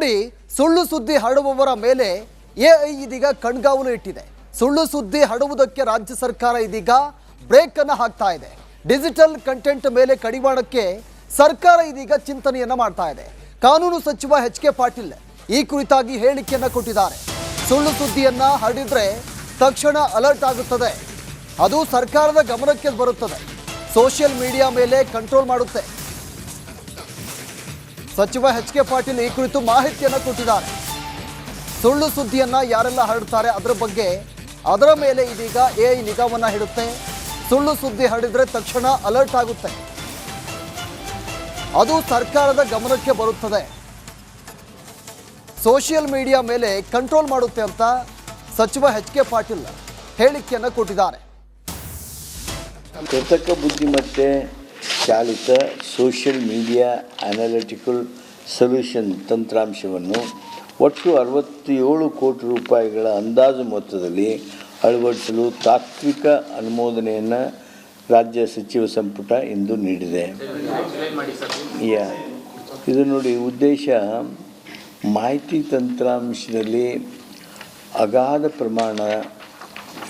ನೋಡಿ, ಸುಳ್ಳು ಸುದ್ದಿ ಹರಡುವವರ ಮೇಲೆ ಎಐ ಇದೀಗ ಕಣ್ಗಾವಲು ಇಟ್ಟಿದೆ. ಸುಳ್ಳು ಸುದ್ದಿ ಹರಡುವುದಕ್ಕೆ ರಾಜ್ಯ ಸರ್ಕಾರ ಇದೀಗ ಬ್ರೇಕ್ ಅನ್ನು ಹಾಕ್ತಾ ಇದೆ. ಡಿಜಿಟಲ್ ಕಂಟೆಂಟ್ ಮೇಲೆ ಕಡಿವಾಣಕ್ಕೆ ಸರ್ಕಾರ ಇದೀಗ ಚಿಂತನೆಯನ್ನ ಮಾಡ್ತಾ ಇದೆ. ಕಾನೂನು ಸಚಿವ ಎಚ್.ಕೆ. ಪಾಟೀಲ್ ಈ ಕುರಿತಾಗಿ ಹೇಳಿಕೆಯನ್ನ ಕೊಟ್ಟಿದ್ದಾರೆ. ಸುಳ್ಳು ಸುದ್ದಿಯನ್ನ ಹರಡಿದ್ರೆ ತಕ್ಷಣ ಅಲರ್ಟ್ ಆಗುತ್ತದೆ, ಅದು ಸರ್ಕಾರದ ಗಮನಕ್ಕೆ ಬರುತ್ತದೆ, ಸೋಷಿಯಲ್ ಮೀಡಿಯಾ ಮೇಲೆ ಕಂಟ್ರೋಲ್ ಮಾಡುತ್ತೆ. ಸಚಿವ ಎಚ್.ಕೆ. ಪಾಟೀಲ್ ಈ ಕುರಿತು ಮಾಹಿತಿಯನ್ನು ಕೊಟ್ಟಿದ್ದಾರೆ. ಸುಳ್ಳು ಸುದ್ದಿಯನ್ನ ಯಾರೆಲ್ಲ ಹರಡ್ತಾರೆ ಅದರ ಮೇಲೆ ಇದೀಗ ಎಐ ನಿಗಾವನ್ನ ಹಿಡುತ್ತೆ. ಸುಳ್ಳು ಸುದ್ದಿ ಹರಡಿದ್ರೆ ತಕ್ಷಣ ಅಲರ್ಟ್ ಆಗುತ್ತೆ, ಅದು ಸರ್ಕಾರದ ಗಮನಕ್ಕೆ ಬರುತ್ತದೆ, ಸೋಷಿಯಲ್ ಮೀಡಿಯಾ ಮೇಲೆ ಕಂಟ್ರೋಲ್ ಮಾಡುತ್ತೆ ಅಂತ ಸಚಿವ ಎಚ್.ಕೆ. ಪಾಟೀಲ್ ಹೇಳಿಕೆಯನ್ನು ಕೊಟ್ಟಿದ್ದಾರೆ. ಕೃತಕ ಬುದ್ಧಿಮತ್ತೆ ಚಾಲಿತ ಸೋಷಿಯಲ್ ಮೀಡಿಯಾ ಅನಾಲಿಟಿಕಲ್ ಸೊಲ್ಯೂಷನ್ ತಂತ್ರಾಂಶವನ್ನು ಒಟ್ಟು 67 ಕೋಟಿ ರೂಪಾಯಿಗಳ ಅಂದಾಜು ಮೊತ್ತದಲ್ಲಿ ಅಳವಡಿಸಲು ತಾತ್ವಿಕ ಅನುಮೋದನೆಯನ್ನು ರಾಜ್ಯ ಸಚಿವ ಸಂಪುಟ ಇಂದು ನೀಡಿದೆ. ಇದು ನೋಡಿ, ಉದ್ದೇಶ ಮಾಹಿತಿ ತಂತ್ರಾಂಶದಲ್ಲಿ ಅಗಾಧ ಪ್ರಮಾಣ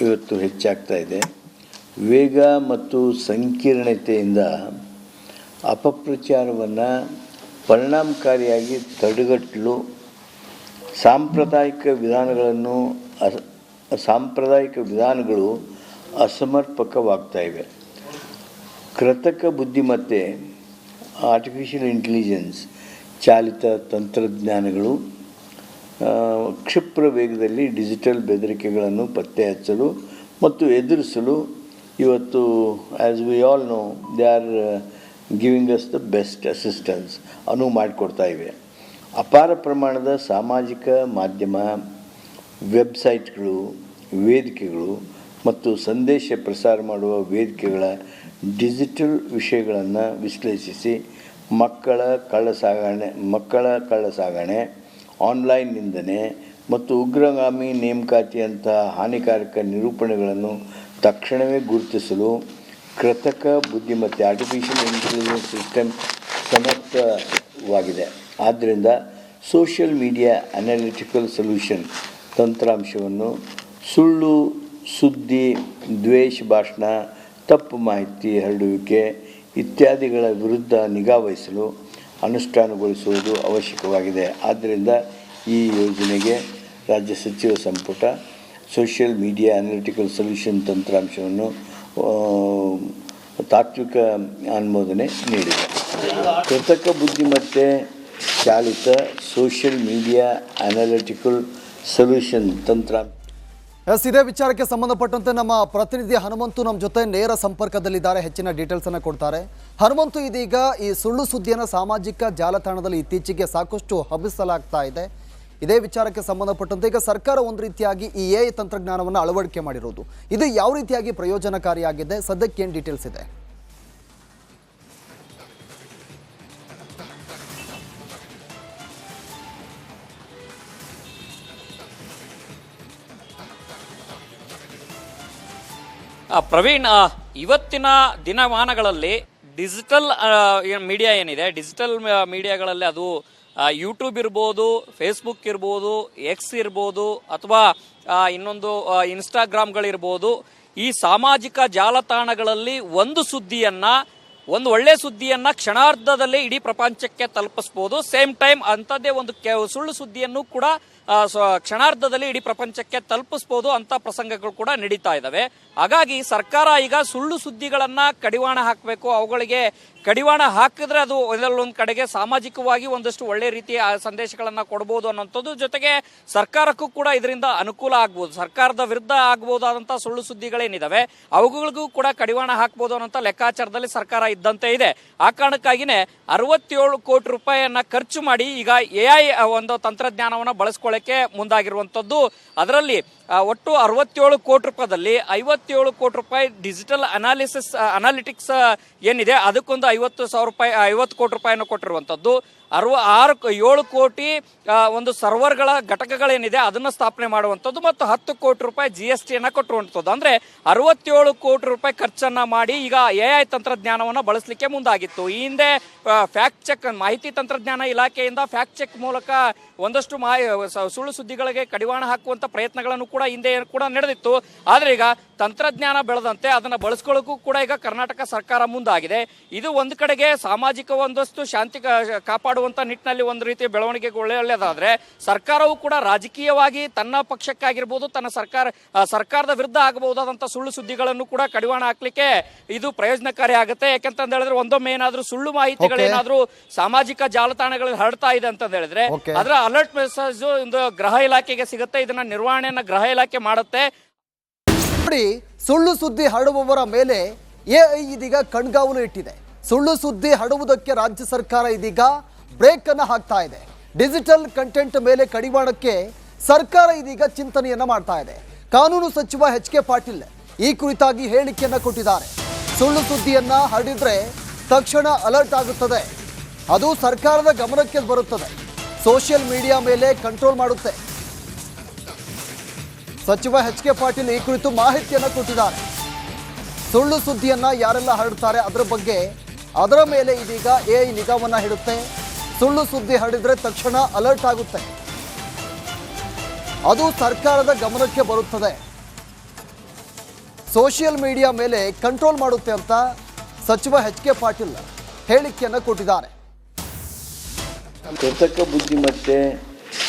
ಇವತ್ತು ಹೆಚ್ಚಾಗ್ತಾ ಇದೆ. ವೇಗ ಮತ್ತು ಸಂಕೀರ್ಣತೆಯಿಂದ ಅಪಪ್ರಚಾರವನ್ನು ಪರಿಣಾಮಕಾರಿಯಾಗಿ ತಡೆಗಟ್ಟಲು ಸಾಂಪ್ರದಾಯಿಕ ವಿಧಾನಗಳು ಅಸಮರ್ಪಕವಾಗ್ತಾ ಇವೆ. ಕೃತಕ ಬುದ್ಧಿಮತ್ತೆ ಆರ್ಟಿಫಿಷಿಯಲ್ ಇಂಟೆಲಿಜೆನ್ಸ್ ಚಾಲಿತ ತಂತ್ರಜ್ಞಾನಗಳು ಕ್ಷಿಪ್ರ ವೇಗದಲ್ಲಿ ಡಿಜಿಟಲ್ ಬೆದರಿಕೆಗಳನ್ನು ಪತ್ತೆ ಹಚ್ಚಲು ಮತ್ತು ಎದುರಿಸಲು ಇವತ್ತು, as we all know, they are giving us the best assistance ಅನುವು ಮಾಡಿಕೊಡ್ತಾ ಇವೆ. ಅಪಾರ ಪ್ರಮಾಣದ ಸಾಮಾಜಿಕ ಮಾಧ್ಯಮ, ವೆಬ್ಸೈಟ್ಗಳು, ವೇದಿಕೆಗಳು ಮತ್ತು ಸಂದೇಶ ಪ್ರಸಾರ ಮಾಡುವ ವೇದಿಕೆಗಳ ಡಿಜಿಟಲ್ ವಿಷಯಗಳನ್ನು ವಿಶ್ಲೇಷಿಸಿ ಮಕ್ಕಳ ಕಳ್ಳಸಾಗಣೆ, ಆನ್ಲೈನ್ ನಿಂದನೆ ಮತ್ತು ಉಗ್ರಗಾಮಿ ನೇಮಕಾತಿಯಂತಹ ಹಾನಿಕಾರಕ ನಿರೂಪಣೆಗಳನ್ನು ತಕ್ಷಣವೇ ಗುರುತಿಸಲು ಕೃತಕ ಬುದ್ಧಿಮತ್ತೆ ಆರ್ಟಿಫಿಷಿಯಲ್ ಇಂಟೆಲಿಜೆನ್ಸ್ ಸಿಸ್ಟಮ್ ಸಮರ್ಥವಾಗಿದೆ. ಆದ್ದರಿಂದ ಸೋಷಿಯಲ್ ಮೀಡಿಯಾ ಅನಾಲಿಟಿಕಲ್ ಸೊಲ್ಯೂಷನ್ ತಂತ್ರಾಂಶವನ್ನು ಸುಳ್ಳು ಸುದ್ದಿ, ದ್ವೇಷ ಭಾಷಣ, ತಪ್ಪು ಮಾಹಿತಿ ಹರಡುವಿಕೆ ಇತ್ಯಾದಿಗಳ ವಿರುದ್ಧ ನಿಗಾವಹಿಸಲು ಅನುಷ್ಠಾನಗೊಳಿಸುವುದು ಅವಶ್ಯಕವಾಗಿದೆ. ಆದ್ದರಿಂದ ಈ ಯೋಜನೆಗೆ ರಾಜ್ಯ ಸಚಿವ ಸಂಪುಟ ಸೋಷಿಯಲ್ ಮೀಡಿಯಾ ಅನಾಲಿಟಿಕಲ್ ಸೊಲ್ಯೂಷನ್ ತಂತ್ರಾಂಶವನ್ನು ತಾತ್ವಿಕ ಅನುಮೋದನೆ ನೀಡಿದೆ. ಕೃತಕ ಬುದ್ಧಿಮತ್ತೆ ಚಾಲಿತ ಸೋಷಿಯಲ್ ಮೀಡಿಯಾ ಅನಾಲಿಟಿಕಲ್ ಸೊಲ್ಯೂಷನ್ ತಂತ್ರಾಂಶ. ಇದೇ ವಿಚಾರಕ್ಕೆ ಸಂಬಂಧಪಟ್ಟಂತೆ ನಮ್ಮ ಪ್ರತಿನಿಧಿ ಹನುಮಂತು ನಮ್ಮ ಜೊತೆ ನೇರ ಸಂಪರ್ಕದಲ್ಲಿದ್ದಾರೆ, ಹೆಚ್ಚಿನ ಡೀಟೇಲ್ಸ್ ಅನ್ನು ಕೊಡ್ತಾರೆ. ಹನುಮಂತು, ಇದೀಗ ಈ ಸುಳ್ಳು ಸುದ್ದಿಯನ್ನು ಸಾಮಾಜಿಕ ಜಾಲತಾಣದಲ್ಲಿ ಇತ್ತೀಚೆಗೆ ಸಾಕಷ್ಟು ಹಬ್ಬಿಸಲಾಗ್ತಾ ಇದೆ. ಇದೇ ವಿಚಾರಕ್ಕೆ ಸಂಬಂಧಪಟ್ಟಂತೆ ಈಗ ಸರ್ಕಾರ ಒಂದು ರೀತಿಯಾಗಿ ಈ ಎಐ ತಂತ್ರಜ್ಞಾನವನ್ನು ಅಳವಡಿಕೆ ಮಾಡಿರೋದು, ಇದು ಯಾವ ರೀತಿಯಾಗಿ ಪ್ರಯೋಜನಕಾರಿಯಾಗಿದೆ, ಸದ್ಯಕ್ಕೆ ಏನು ಡೀಟೇಲ್ಸ್ ಇದೆ? ಪ್ರವೀಣ್, ಇವತ್ತಿನ ದಿನಮಾನಗಳಲ್ಲಿ ಡಿಜಿಟಲ್ ಮೀಡಿಯಾ ಏನಿದೆ, ಡಿಜಿಟಲ್ ಮೀಡಿಯಾಗಳಲ್ಲಿ ಅದು ಯೂಟ್ಯೂಬ್ ಇರ್ಬೋದು, ಫೇಸ್ಬುಕ್ ಇರ್ಬೋದು, ಎಕ್ಸ್ ಇರ್ಬೋದು, ಅಥವಾ ಇನ್ನೊಂದು ಇನ್ಸ್ಟಾಗ್ರಾಮ್ಗಳಿರ್ಬೋದು, ಈ ಸಾಮಾಜಿಕ ಜಾಲತಾಣಗಳಲ್ಲಿ ಒಂದು ಒಳ್ಳೆ ಸುದ್ದಿಯನ್ನ ಕ್ಷಣಾರ್ಧದಲ್ಲಿ ಇಡೀ ಪ್ರಪಂಚಕ್ಕೆ ತಲುಪಿಸ್ಬೋದು. ಸೇಮ್ ಟೈಮ್ ಅಂಥದ್ದೇ ಒಂದು ಸುಳ್ಳು ಸುದ್ದಿಯನ್ನು ಕೂಡ ಕ್ಷಣಾರ್ಧದಲ್ಲಿ ಇಡೀ ಪ್ರಪಂಚಕ್ಕೆ ತಲುಪಿಸ್ಬೋದು ಅಂತ ಪ್ರಸಂಗಗಳು ಕೂಡ ನಡೀತಾ ಇದ್ದಾವೆ. ಹಾಗಾಗಿ ಸರ್ಕಾರ ಈಗ ಸುಳ್ಳು ಸುದ್ದಿಗಳನ್ನ ಕಡಿವಾಣ ಹಾಕಬೇಕು. ಅವುಗಳಿಗೆ ಕಡಿವಾಣ ಹಾಕಿದ್ರೆ ಅದು ಒಂದೊಂದು ಕಡೆಗೆ ಸಾಮಾಜಿಕವಾಗಿ ಒಂದಷ್ಟು ಒಳ್ಳೆ ರೀತಿಯ ಸಂದೇಶಗಳನ್ನ ಕೊಡಬಹುದು ಅನ್ನೋಂಥದ್ದು, ಜೊತೆಗೆ ಸರ್ಕಾರಕ್ಕೂ ಕೂಡ ಇದರಿಂದ ಅನುಕೂಲ ಆಗ್ಬೋದು. ಸರ್ಕಾರದ ವಿರುದ್ಧ ಆಗಬಹುದಾದಂತಹ ಸುಳ್ಳು ಸುದ್ದಿಗಳೇನಿದಾವೆ ಅವುಗಳಿಗೂ ಕೂಡ ಕಡಿವಾಣ ಹಾಕಬಹುದು ಅನ್ನೋ ಲೆಕ್ಕಾಚಾರದಲ್ಲಿ ಸರ್ಕಾರ ಇದ್ದಂತೆ ಇದೆ. ಆ ಕಾರಣಕ್ಕಾಗಿನೇ 67 ಕೋಟಿ ರೂಪಾಯಿಯನ್ನ ಖರ್ಚು ಮಾಡಿ ಈಗ ಎಐ ಒಂದು ತಂತ್ರಜ್ಞಾನವನ್ನ ಬಳಸ್ಕೊಳ್ಳಕ್ಕೆ ಮುಂದಾಗಿರುವಂತದ್ದು. ಅದರಲ್ಲಿ ಒಟ್ಟು 67 ಕೋಟಿ ರೂಪಾಯಿದಲ್ಲಿ 57 ಕೋಟಿ ರೂಪಾಯಿ ಡಿಜಿಟಲ್ ಅನಾಲಿಟಿಕ್ಸ್ ಏನಿದೆ ಅದಕ್ಕೊಂದು 50 ಕೋಟಿ ರೂಪಾಯಿಯನ್ನು ಕೊಟ್ಟಿರುವಂತದ್ದು. 7 ಕೋಟಿ ಒಂದು ಸರ್ವರ್ಗಳ ಘಟಕಗಳೇನಿದೆ ಅದನ್ನು ಸ್ಥಾಪನೆ ಮಾಡುವಂಥದ್ದು ಮತ್ತು 10 ಕೋಟಿ ರೂಪಾಯಿ GST ಕೊಟ್ಟಿರುವಂಥದ್ದು. ಅಂದ್ರೆ 67 ಕೋಟಿ ರೂಪಾಯಿ ಖರ್ಚನ್ನ ಮಾಡಿ ಈಗ ಎಐ ತಂತ್ರಜ್ಞಾನವನ್ನು ಬಳಸಲಿಕ್ಕೆ ಮುಂದಾಗಿತ್ತು. ಈ ಹಿಂದೆ ಫ್ಯಾಕ್ಟ್ ಚೆಕ್ ಮಾಹಿತಿ ತಂತ್ರಜ್ಞಾನ ಇಲಾಖೆಯಿಂದ ಫ್ಯಾಕ್ಟ್ ಚೆಕ್ ಮೂಲಕ ಒಂದಷ್ಟು ಸುಳ್ಳು ಸುದ್ದಿಗಳಿಗೆ ಕಡಿವಾಣ ಹಾಕುವಂತ ಪ್ರಯತ್ನಗಳನ್ನು ಕೂಡ ಹಿಂದೆ ಕೂಡ ನಡೆದಿತ್ತು. ಆದ್ರೆ ಈಗ ತಂತ್ರಜ್ಞಾನ ಬೆಳೆದಂತೆ ಅದನ್ನ ಬಳಸ್ಕೊಳ್ಳೋಕ್ಕೂ ಕೂಡ ಈಗ ಕರ್ನಾಟಕ ಸರ್ಕಾರ ಮುಂದಾಗಿದೆ. ಇದು ಒಂದು ಕಡೆಗೆ ಸಾಮಾಜಿಕ ಒಂದಷ್ಟು ಶಾಂತಿ ಕಾಪಾಡುವಂತ ನಿಟ್ಟಿನಲ್ಲಿ ಒಂದು ರೀತಿಯ ಬೆಳವಣಿಗೆ ಒಳ್ಳೆಯದಾದ್ರೆ, ಸರ್ಕಾರವು ಕೂಡ ರಾಜಕೀಯವಾಗಿ ತನ್ನ ಪಕ್ಷಕ್ಕಾಗಿರ್ಬೋದು, ತನ್ನ ಸರ್ಕಾರದ ವಿರುದ್ಧ ಆಗಬಹುದಾದಂತಹ ಸುಳ್ಳು ಸುದ್ದಿಗಳನ್ನು ಕೂಡ ಕಡಿವಾಣ ಹಾಕ್ಲಿಕ್ಕೆ ಇದು ಪ್ರಯೋಜನಕಾರಿ ಆಗುತ್ತೆ. ಯಾಕಂತ ಹೇಳಿದ್ರೆ ಒಂದೊಮ್ಮೆ ಏನಾದ್ರೂ ಸುಳ್ಳು ಮಾಹಿತಿಗಳೇನಾದ್ರೂ ಸಾಮಾಜಿಕ ಜಾಲತಾಣಗಳಲ್ಲಿ ಹರಡ್ತಾ ಇದೆ ಅಂತ ಹೇಳಿದ್ರೆ ಅದರ ಅಲರ್ಟ್ ಮೆಸೇಜ್ ಒಂದು ಗೃಹ ಇಲಾಖೆಗೆ ಸಿಗುತ್ತೆ. ಇದನ್ನ ನಿರ್ವಹಣೆಯನ್ನ ಗೃಹ ಇಲಾಖೆ ಮಾಡುತ್ತೆ. ನೋಡಿ, ಸುಳ್ಳು ಸುದ್ದಿ ಹರಡುವವರ ಮೇಲೆ ಎಐ ಇದೀಗ ಕಣ್ಗಾವಲು ಇಟ್ಟಿದೆ. ಸುಳ್ಳು ಸುದ್ದಿ ಹರಡುವುದಕ್ಕೆ ರಾಜ್ಯ ಸರ್ಕಾರ ಇದೀಗ ಬ್ರೇಕ್ ಅನ್ನು ಹಾಕ್ತಾ ಇದೆ. ಡಿಜಿಟಲ್ ಕಂಟೆಂಟ್ ಮೇಲೆ ಕಡಿವಾಣಕ್ಕೆ ಸರ್ಕಾರ ಇದೀಗ ಚಿಂತನೆಯನ್ನ ಮಾಡ್ತಾ ಇದೆ. ಕಾನೂನು ಸಚಿವ ಎಚ್.ಕೆ. ಪಾಟೀಲ್ ಈ ಕುರಿತಾಗಿ ಹೇಳಿಕೆಯನ್ನ ಕೊಟ್ಟಿದ್ದಾರೆ. ಸುಳ್ಳು ಸುದ್ದಿಯನ್ನ ಹರಡಿದ್ರೆ ತಕ್ಷಣ ಅಲರ್ಟ್ ಆಗುತ್ತದೆ, ಅದು ಸರ್ಕಾರದ ಗಮನಕ್ಕೆ ಬರುತ್ತದೆ, ಸೋಷಿಯಲ್ ಮೀಡಿಯಾ ಮೇಲೆ ಕಂಟ್ರೋಲ್ ಮಾಡುತ್ತೆ. ಸಚಿವ ಎಚ್.ಕೆ. ಪಾಟೀಲ್ ಈ ಕುರಿತು ಮಾಹಿತಿಯನ್ನು ಕೊಟ್ಟಿದ್ದಾರೆ. ಸುಳ್ಳು ಸುದ್ದಿಯನ್ನ ಯಾರೆಲ್ಲ ಹರಡ್ತಾರೆ ಅದರ ಮೇಲೆ ಇದೀಗ ಎಐ ನಿಗಾವನ್ನ ಹಿಡುತ್ತೆ. ಸುಳ್ಳು ಸುದ್ದಿ ಹರಡಿದ್ರೆ ತಕ್ಷಣ ಅಲರ್ಟ್ ಆಗುತ್ತೆ, ಅದು ಸರ್ಕಾರದ ಗಮನಕ್ಕೆ ಬರುತ್ತದೆ, ಸೋಷಿಯಲ್ ಮೀಡಿಯಾ ಮೇಲೆ ಕಂಟ್ರೋಲ್ ಮಾಡುತ್ತೆ ಅಂತ ಸಚಿವ ಎಚ್.ಕೆ. ಪಾಟೀಲ್ ಹೇಳಿಕೆಯನ್ನು ಕೊಟ್ಟಿದ್ದಾರೆ. ಕೃತಕ ಬುದ್ಧಿಮತ್ತೆ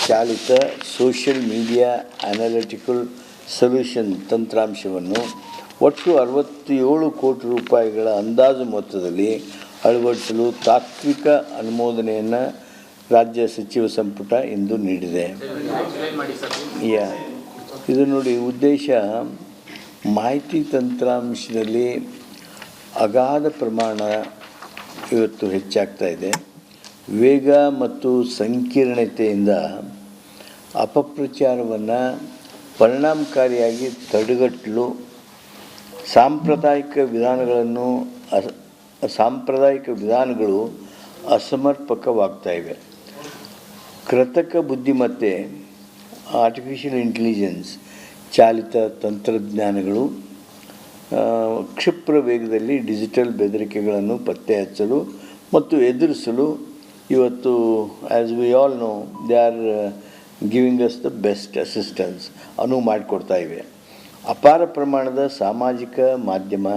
ಚಾಲಿತ ಸೋಷಿಯಲ್ ಮೀಡಿಯಾ ಅನಾಲಿಟಿಕಲ್ ಸೊಲ್ಯೂಷನ್ ತಂತ್ರಾಂಶವನ್ನು ಒಟ್ಟು 67 ಕೋಟಿ ರೂಪಾಯಿಗಳ ಅಂದಾಜು ಮೊತ್ತದಲ್ಲಿ ಅಳವಡಿಸಲು ತಾತ್ವಿಕ ಅನುಮೋದನೆಯನ್ನು ರಾಜ್ಯ ಸಚಿವ ಸಂಪುಟ ಇಂದು ನೀಡಿದೆ. ಇದು ನೋಡಿ, ಉದ್ದೇಶ ಮಾಹಿತಿ ತಂತ್ರಾಂಶದಲ್ಲಿ ಅಗಾಧ ಪ್ರಮಾಣ ಇವತ್ತು ಹೆಚ್ಚಾಗ್ತಾ ಇದೆ. ವೇಗ ಮತ್ತು ಸಂಕೀರ್ಣತೆಯಿಂದ ಅಪಪ್ರಚಾರವನ್ನು ಪರಿಣಾಮಕಾರಿಯಾಗಿ ತಡೆಗಟ್ಟಲು ಸಾಂಪ್ರದಾಯಿಕ ವಿಧಾನಗಳು ಅಸಮರ್ಪಕವಾಗ್ತಾ ಇವೆ. ಕೃತಕ ಬುದ್ಧಿಮತ್ತೆ ಆರ್ಟಿಫಿಷಿಯಲ್ ಇಂಟೆಲಿಜೆನ್ಸ್ ಚಾಲಿತ ತಂತ್ರಜ್ಞಾನಗಳು ಕ್ಷಿಪ್ರ ವೇಗದಲ್ಲಿ ಡಿಜಿಟಲ್ ಬೆದರಿಕೆಗಳನ್ನು ಪತ್ತೆ ಹಚ್ಚಲು ಮತ್ತು ಎದುರಿಸಲು ಇವತ್ತು, as we all know, they are giving us the best assistance ಅನುವು ಮಾಡಿಕೊಡ್ತಾ ಇವೆ. ಅಪಾರ ಪ್ರಮಾಣದ ಸಾಮಾಜಿಕ ಮಾಧ್ಯಮ,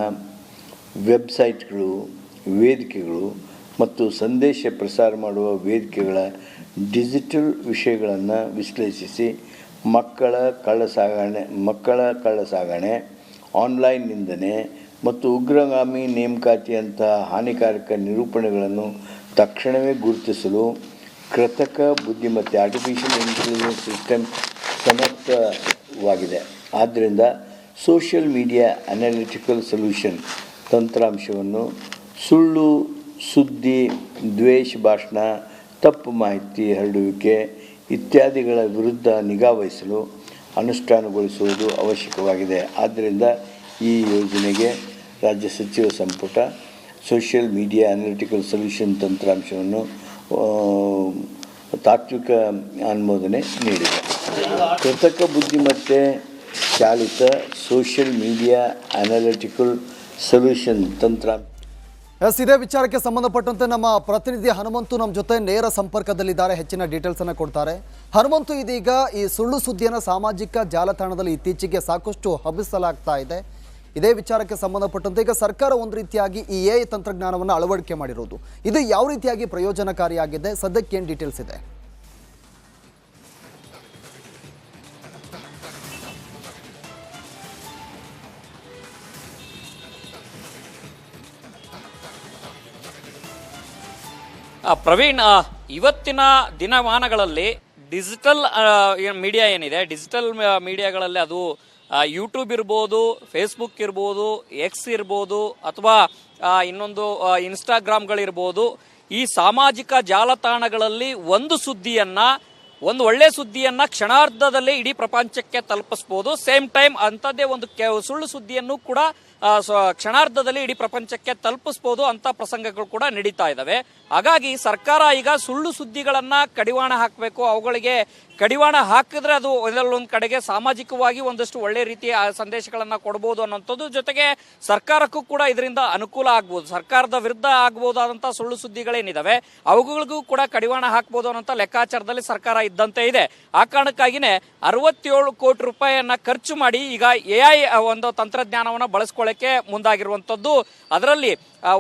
ವೆಬ್ಸೈಟ್ಗಳು, ವೇದಿಕೆಗಳು ಮತ್ತು ಸಂದೇಶ ಪ್ರಸಾರ ಮಾಡುವ ವೇದಿಕೆಗಳ ಡಿಜಿಟಲ್ ವಿಷಯಗಳನ್ನು ವಿಶ್ಲೇಷಿಸಿ ಮಕ್ಕಳ ಕಳ್ಳಸಾಗಣೆ, ಆನ್ಲೈನ್ ನಿಂದನೆ ಮತ್ತು ಉಗ್ರಗಾಮಿ ನೇಮಕಾತಿಯಂತಹ ಹಾನಿಕಾರಕ ನಿರೂಪಣೆಗಳನ್ನು ತಕ್ಷಣವೇ ಗುರುತಿಸಲು ಕೃತಕ ಬುದ್ಧಿಮತ್ತೆ ಆರ್ಟಿಫಿಷಿಯಲ್ ಇಂಟೆಲಿಜೆನ್ಸ್ ಸಿಸ್ಟಮ್ ಸಮರ್ಥವಾಗಿದೆ. ಆದ್ದರಿಂದ ಸೋಷಿಯಲ್ ಮೀಡಿಯಾ ಅನಾಲಿಟಿಕಲ್ ಸೊಲ್ಯೂಷನ್ ತಂತ್ರಾಂಶವನ್ನು ಸುಳ್ಳು ಸುದ್ದಿ, ದ್ವೇಷ ಭಾಷಣ, ತಪ್ಪು ಮಾಹಿತಿ ಹರಡುವಿಕೆ ಇತ್ಯಾದಿಗಳ ವಿರುದ್ಧ ನಿಗಾವಹಿಸಲು ಅನುಷ್ಠಾನಗೊಳಿಸುವುದು ಅವಶ್ಯಕವಾಗಿದೆ. ಆದ್ದರಿಂದ ಈ ಯೋಜನೆಗೆ ರಾಜ್ಯ ಸಚಿವ ಸಂಪುಟ ಸೋಷಿಯಲ್ ಮೀಡಿಯಾ ಅನಾಲಿಟಿಕಲ್ ಸೊಲ್ಯೂಷನ್ ತಂತ್ರಾಂಶವನ್ನು ತಾತ್ವಿಕ ಅನುಮೋದನೆ ನೀಡಿದೆ. ಕೃತಕ ಬುದ್ಧಿಮತ್ತೆ ಚಾಲಿತ ಸೋಷಿಯಲ್ ಮೀಡಿಯಾ ಅನಾಲಿಟಿಕಲ್ ಸೊಲ್ಯೂಷನ್ ತಂತ್ರಾಂಶ. ಇದೇ ವಿಚಾರಕ್ಕೆ ಸಂಬಂಧಪಟ್ಟಂತೆ ನಮ್ಮ ಪ್ರತಿನಿಧಿ ಹನುಮಂತು ನಮ್ಮ ಜೊತೆ ನೇರ ಸಂಪರ್ಕದಲ್ಲಿದ್ದಾರೆ, ಹೆಚ್ಚಿನ ಡೀಟೇಲ್ಸ್ ಅನ್ನು ಕೊಡ್ತಾರೆ. ಹನುಮಂತು, ಇದೀಗ ಈ ಸುಳ್ಳು ಸುದ್ದಿಯನ್ನು ಸಾಮಾಜಿಕ ಜಾಲತಾಣದಲ್ಲಿ ಇತ್ತೀಚೆಗೆ ಸಾಕಷ್ಟು ಹಬ್ಬಿಸಲಾಗ್ತಾ ಇದೆ. ಇದೇ ವಿಚಾರಕ್ಕೆ ಸಂಬಂಧಪಟ್ಟಂತೆ ಈಗ ಸರ್ಕಾರ ಒಂದು ರೀತಿಯಾಗಿ ಈ ಎಐ ತಂತ್ರಜ್ಞಾನವನ್ನು ಅಳವಡಿಕೆ ಮಾಡಿರೋದು, ಇದು ಯಾವ ರೀತಿಯಾಗಿ ಪ್ರಯೋಜನಕಾರಿಯಾಗಿದೆ, ಸದ್ಯಕ್ಕೆ ಏನು ಡೀಟೇಲ್ಸ್ ಇದೆ? ಪ್ರವೀಣ್, ಇವತ್ತಿನ ದಿನಮಾನಗಳಲ್ಲಿ ಡಿಜಿಟಲ್ ಮೀಡಿಯಾ ಏನಿದೆ, ಡಿಜಿಟಲ್ ಮೀಡಿಯಾಗಳಲ್ಲಿ ಅದು ಯೂಟ್ಯೂಬ್ ಇರ್ಬೋದು, ಫೇಸ್ಬುಕ್ ಇರ್ಬೋದು, ಎಕ್ಸ್ ಇರ್ಬೋದು, ಅಥವಾ ಇನ್ನೊಂದು ಇನ್ಸ್ಟಾಗ್ರಾಮ್ಗಳಿರ್ಬೋದು, ಈ ಸಾಮಾಜಿಕ ಜಾಲತಾಣಗಳಲ್ಲಿ ಒಂದು ಒಳ್ಳೆ ಸುದ್ದಿಯನ್ನ ಕ್ಷಣಾರ್ಧದಲ್ಲಿ ಇಡೀ ಪ್ರಪಂಚಕ್ಕೆ ತಲುಪಿಸ್ಬೋದು. ಸೇಮ್ ಟೈಮ್ ಅಂಥದ್ದೇ ಒಂದು ಸುಳ್ಳು ಸುದ್ದಿಯನ್ನು ಕೂಡ ಕ್ಷಣಾರ್ಧದಲ್ಲಿ ಇಡೀ ಪ್ರಪಂಚಕ್ಕೆ ತಲುಪಿಸಬಹುದು ಅಂತ ಪ್ರಸಂಗಗಳು ಕೂಡ ನಡೀತಾ ಇದಾವೆ. ಹಾಗಾಗಿ ಸರ್ಕಾರ ಈಗ ಸುಳ್ಳು ಸುದ್ದಿಗಳನ್ನ ಕಡಿವಾಣ ಹಾಕಬೇಕು. ಅವುಗಳಿಗೆ ಕಡಿವಾಣ ಹಾಕಿದ್ರೆ ಅದು ಒಂದೊಂದು ಕಡೆಗೆ ಸಾಮಾಜಿಕವಾಗಿ ಒಂದಷ್ಟು ಒಳ್ಳೆ ರೀತಿಯ ಸಂದೇಶಗಳನ್ನ ಕೊಡಬಹುದು ಅನ್ನೋಂಥದ್ದು, ಜೊತೆಗೆ ಸರ್ಕಾರಕ್ಕೂ ಕೂಡ ಇದರಿಂದ ಅನುಕೂಲ ಆಗ್ಬೋದು. ಸರ್ಕಾರದ ವಿರುದ್ಧ ಆಗಬಹುದಾದಂತಹ ಸುಳ್ಳು ಸುದ್ದಿಗಳೇನಿದಾವೆ ಅವುಗಳಿಗೂ ಕೂಡ ಕಡಿವಾಣ ಹಾಕಬಹುದು ಅನ್ನೋ ಲೆಕ್ಕಾಚಾರದಲ್ಲಿ ಸರ್ಕಾರ ಇದ್ದಂತೆ ಇದೆ. ಆ ಕಾರಣಕ್ಕಾಗಿನೇ 67 ಕೋಟಿ ರೂಪಾಯಿಯನ್ನ ಖರ್ಚು ಮಾಡಿ ಈಗ AI ಒಂದು ತಂತ್ರಜ್ಞಾನವನ್ನ ಬಳಸ್ಕೊಳ್ಳಕ್ಕೆ ಮುಂದಾಗಿರುವಂತದ್ದು. ಅದರಲ್ಲಿ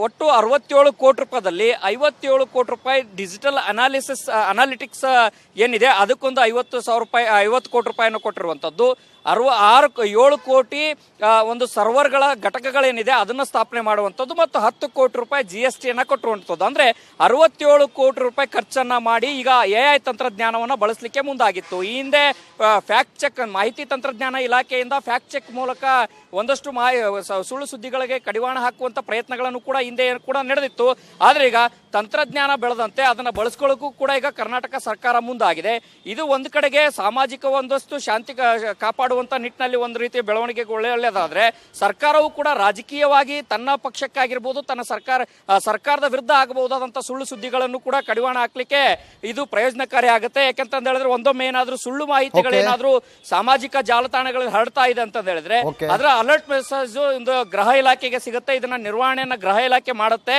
ಒಟ್ಟು 67 ಕೋಟಿ ರೂಪಾಯಿದಲ್ಲಿ 57 ಕೋಟಿ ರೂಪಾಯಿ ಡಿಜಿಟಲ್ ಅನಾಲಿಟಿಕ್ಸ್ ಏನಿದೆ ಅದಕ್ಕೊಂದು 50 ಕೋಟಿ ರೂಪಾಯಿಯನ್ನು ಕೊಟ್ಟಿರುವಂತದ್ದು. 7 ಕೋಟಿ ಒಂದು ಸರ್ವರ್ಗಳ ಘಟಕಗಳೇನಿದೆ ಅದನ್ನ ಸ್ಥಾಪನೆ ಮಾಡುವಂಥದ್ದು ಮತ್ತು 10 ಕೋಟಿ ರೂಪಾಯಿ GST ಅನ್ನ ಕೊಟ್ಟಿರುವಂಥದ್ದು. ಅಂದ್ರೆ 67 ಕೋಟಿ ರೂಪಾಯಿ ಖರ್ಚನ್ನ ಮಾಡಿ ಈಗ AI ತಂತ್ರಜ್ಞಾನವನ್ನ ಬಳಸಲಿಕ್ಕೆ ಮುಂದಾಗಿತ್ತು. ಈ ಹಿಂದೆ ಫ್ಯಾಕ್ಟ್ ಚೆಕ್ ಮಾಹಿತಿ ತಂತ್ರಜ್ಞಾನ ಇಲಾಖೆಯಿಂದ ಫ್ಯಾಕ್ಟ್ ಚೆಕ್ ಮೂಲಕ ಒಂದಷ್ಟು ಸುಳ್ಳು ಸುದ್ದಿಗಳಿಗೆ ಕಡಿವಾಣ ಹಾಕುವಂತ ಪ್ರಯತ್ನಗಳನ್ನು ಕೂಡ ಹಿಂದೆ ಕೂಡ ನಡೆದಿತ್ತು. ಆದ್ರೆ ಈಗ ತಂತ್ರಜ್ಞಾನ ಬೆಳೆದಂತೆ ಅದನ್ನ ಬಳಸ್ಕೊಳ್ಳೋಕ್ಕೂ ಕೂಡ ಈಗ ಕರ್ನಾಟಕ ಸರ್ಕಾರ ಮುಂದಾಗಿದೆ. ಇದು ಒಂದು ಕಡೆಗೆ ಸಾಮಾಜಿಕ ಒಂದಷ್ಟು ಶಾಂತಿ ಕಾಪಾಡುವಂತ ನಿಟ್ಟಿನಲ್ಲಿ ಒಂದು ರೀತಿಯ ಬೆಳವಣಿಗೆ ಒಳ್ಳೆಯದಾದ್ರೆ, ಸರ್ಕಾರವು ಕೂಡ ರಾಜಕೀಯವಾಗಿ ತನ್ನ ಪಕ್ಷಕ್ಕಾಗಿರ್ಬೋದು, ತನ್ನ ಸರ್ಕಾರದ ವಿರುದ್ಧ ಆಗಬಹುದಾದಂತಹ ಸುಳ್ಳು ಸುದ್ದಿಗಳನ್ನು ಕೂಡ ಕಡಿವಾಣ ಹಾಕ್ಲಿಕ್ಕೆ ಇದು ಪ್ರಯೋಜನಕಾರಿ ಆಗುತ್ತೆ. ಯಾಕಂತ ಹೇಳಿದ್ರೆ ಒಂದೊಮ್ಮೆ ಏನಾದ್ರೂ ಸುಳ್ಳು ಮಾಹಿತಿಗಳೇನಾದ್ರೂ ಸಾಮಾಜಿಕ ಜಾಲತಾಣಗಳಲ್ಲಿ ಹರಡ್ತಾ ಇದೆ ಅಂತ ಹೇಳಿದ್ರೆ ಅದರ ಅಲರ್ಟ್ ಮೆಸೇಜ್ ಒಂದು ಗೃಹ ಇಲಾಖೆಗೆ ಸಿಗುತ್ತೆ. ಇದನ್ನ ನಿರ್ವಹಣೆಯನ್ನ ಗೃಹ ಇಲಾಖೆ ಮಾಡುತ್ತೆ.